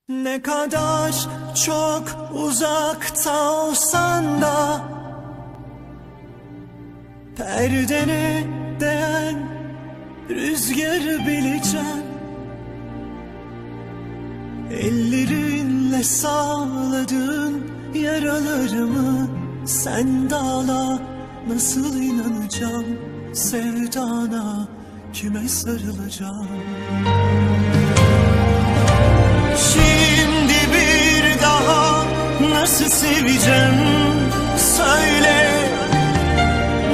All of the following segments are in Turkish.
Ne kadar çok uzakta olsan da perdene değen rüzgarı bileceksin. Ellerinle sağladığın yaralarımı sen dağla, nasıl inanacağım sevdana, kime sarılacağım? Şimdi bir daha nasıl seveceğim söyle.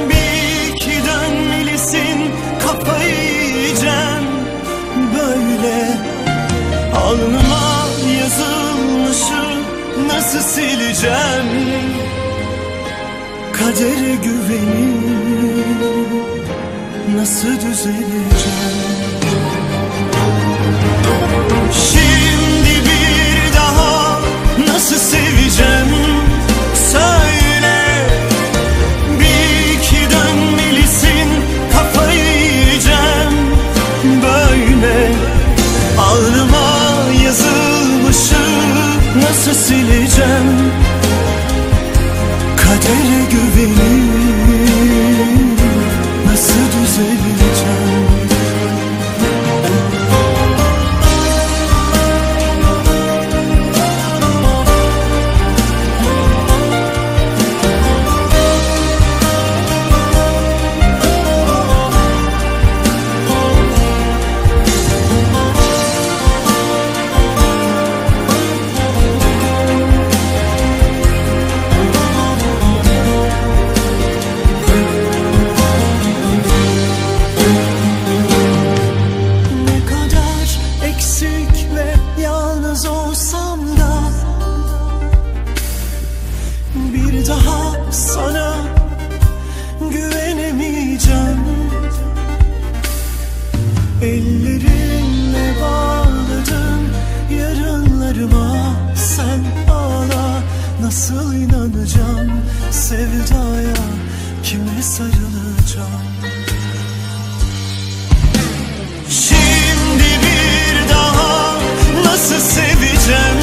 Bir iki dönmelisin, kafayı yiyeceğim böyle. Alnıma yazılmışı nasıl sileceğim? Kadere güvenip nasıl düzeleceğim? Şimdi bir daha nasıl seveceğim söyle. Bir iki dönmelisin, kafayı yiyeceğim böyle. Alnıma yazılmışı nasıl sileceğim? Kadere güvenip nasıl düzeleceğim? Bir daha sana güvenemeyeceğim. Ellerinle bağladın yarınlarıma sen ağla, nasıl inanacağım sevdaya, kime sarılacağım? Şimdi bir daha nasıl seveceğim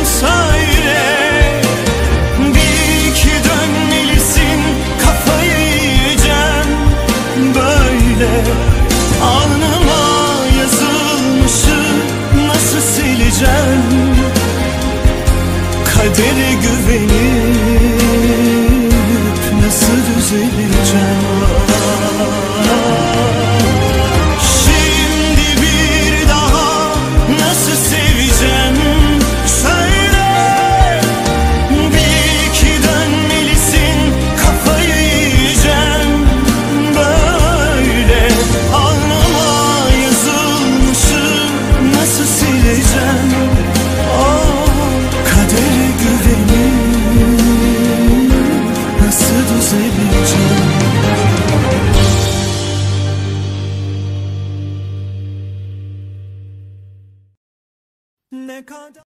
söyle. Alnıma yazılmışı nasıl sileceğim? Kadere güvenip nasıl düzeleceğim? Şimdi bir daha nasıl seveceğim söyle. Bir iki dönmelisin, kafayı yiyeceğim böyle. Alnıma yazılmışı nasıl sileceğim? Kadere güvenip nasıl düzeleceğim? Ne kadar